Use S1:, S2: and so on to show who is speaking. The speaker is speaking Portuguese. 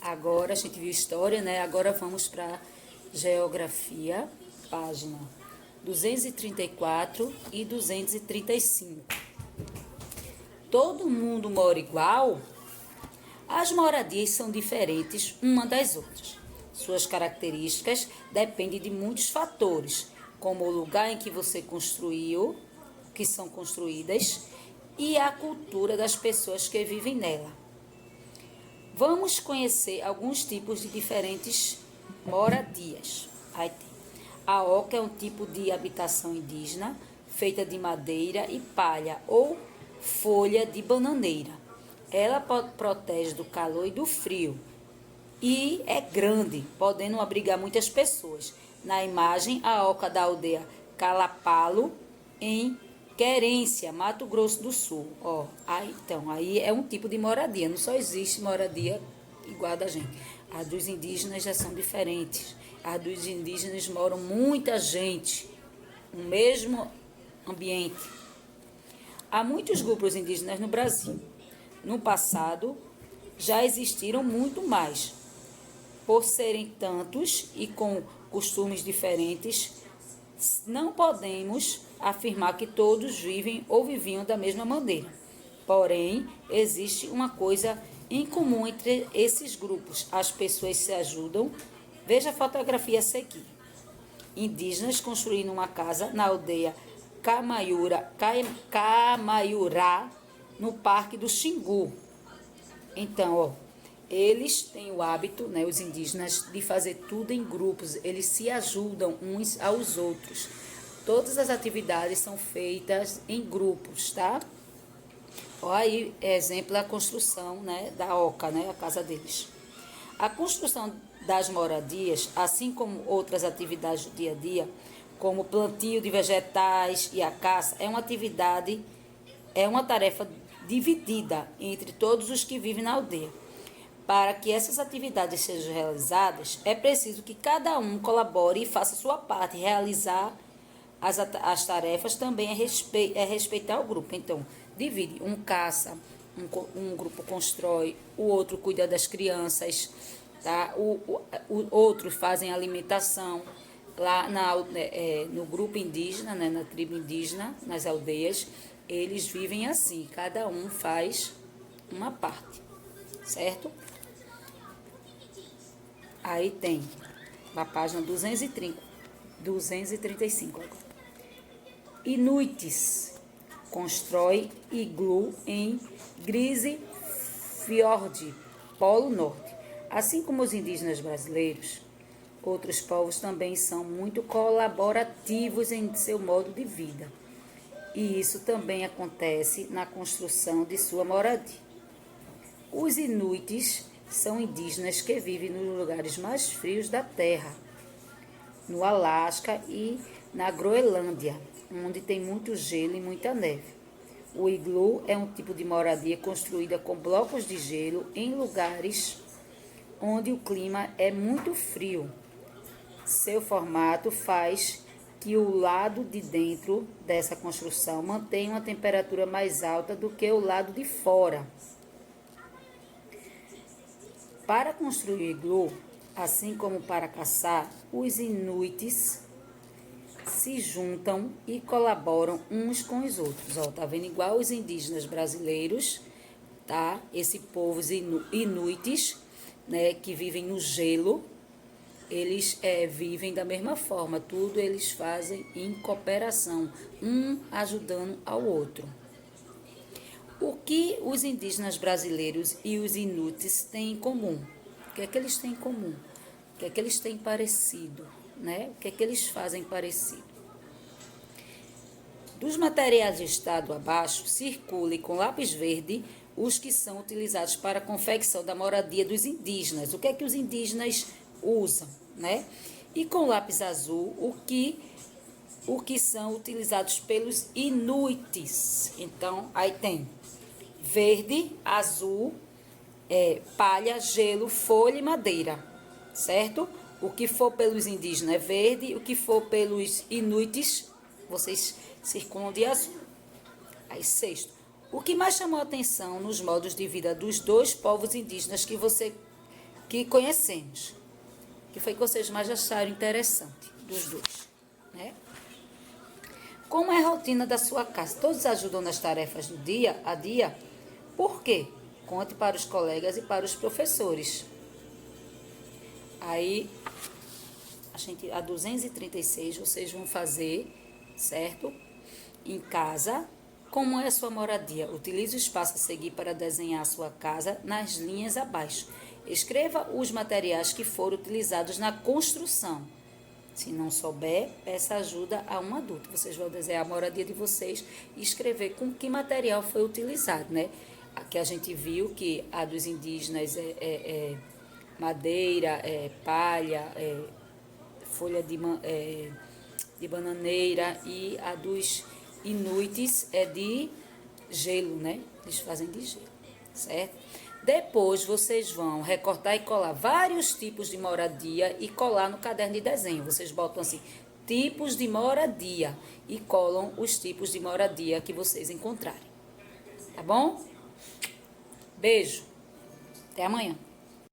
S1: Agora a gente viu história, né? Agora vamos para geografia, página 234 e 235. Todo mundo mora igual? As moradias são diferentes uma das outras. Suas características dependem de muitos fatores, como o lugar em que você construiu, que são construídas, e a cultura das pessoas que vivem nela. Vamos conhecer alguns tipos de diferentes moradias. Aí tem. A oca é um tipo de habitação indígena feita de madeira e palha ou folha de bananeira. Ela protege do calor e do frio e é grande, podendo abrigar muitas pessoas. Na imagem, a oca da aldeia Calapalo, em Querência, Mato Grosso do Sul. Aí é um tipo de moradia, não só existe moradia igual a da gente. As dos indígenas já são diferentes. As dos indígenas moram muita gente no mesmo ambiente. Há muitos grupos indígenas no Brasil. No passado, já existiram muito mais. Por serem tantos e com costumes diferentes, não podemos afirmar que todos vivem ou viviam da mesma maneira. Porém, existe uma coisa em comum entre esses grupos. As pessoas se ajudam. Veja a fotografia a seguir. Indígenas construindo uma casa na aldeia Camaiurá, no Parque do Xingu. Então, eles têm o hábito, né, os indígenas, de fazer tudo em grupos. Eles se ajudam uns aos outros. Todas as atividades são feitas em grupos, tá? Olha aí, exemplo, a construção, né, da oca, né, a casa deles. A construção das moradias, assim como outras atividades do dia a dia, como o plantio de vegetais e a caça, é uma tarefa dividida entre todos os que vivem na aldeia. Para que essas atividades sejam realizadas, é preciso que cada um colabore e faça a sua parte. Realizar as tarefas também é respeitar o grupo. Então, divide. Um caça, um grupo constrói, o outro cuida das crianças, tá? Outros fazem alimentação. Lá no grupo indígena, né, na tribo indígena, nas aldeias, eles vivem assim. Cada um faz uma parte, certo? Aí tem, na página 235 agora. Inuites constrói iglu em Grisefjord, Polo Norte. Assim como os indígenas brasileiros, outros povos também são muito colaborativos em seu modo de vida. E isso também acontece na construção de sua moradia. Os inuites são indígenas que vivem nos lugares mais frios da Terra, no Alasca e na Groenlândia, onde tem muito gelo e muita neve. O iglu é um tipo de moradia construída com blocos de gelo em lugares onde o clima é muito frio. Seu formato faz que o lado de dentro dessa construção mantenha uma temperatura mais alta do que o lado de fora. Para construir o iglu, assim como para caçar, os inuites se juntam e colaboram uns com os outros. Tá vendo? Igual os indígenas brasileiros, tá? Esse povo inuites, né, que vivem no gelo, eles vivem da mesma forma. Tudo eles fazem em cooperação, um ajudando ao outro. O que os indígenas brasileiros e os inuites têm em comum? O que é que eles têm em comum? O que é que eles têm parecido? Né? O que é que eles fazem parecido? Dos materiais listados abaixo, circule com lápis verde os que são utilizados para a confecção da moradia dos indígenas. O que é que os indígenas usam? Né? E com lápis azul, o que são utilizados pelos inuites. Então, aí tem verde, azul, palha, gelo, folha e madeira, certo? O que for pelos indígenas é verde, o que for pelos inuites, vocês circulam de azul. Aí, sexto, o que mais chamou a atenção nos modos de vida dos dois povos indígenas que você que conhecemos. Que foi que vocês mais acharam interessante dos dois, né? Como é a rotina da sua casa? Todos ajudam nas tarefas do dia a dia? Por quê? Conte para os colegas e para os professores. Aí, a 236 vocês vão fazer, certo? Em casa. Como é a sua moradia? Utilize o espaço a seguir para desenhar a sua casa nas linhas abaixo. Escreva os materiais que foram utilizados na construção. Se não souber, peça ajuda a um adulto. Vocês vão desenhar a moradia de vocês e escrever com que material foi utilizado, né? Aqui a gente viu que a dos indígenas é madeira, palha, folha de bananeira, e a dos inuites é de gelo, né? Eles fazem de gelo, certo? Depois vocês vão recortar e colar vários tipos de moradia e colar no caderno de desenho. Vocês botam assim, tipos de moradia, e colam os tipos de moradia que vocês encontrarem. Tá bom? Beijo. Até amanhã.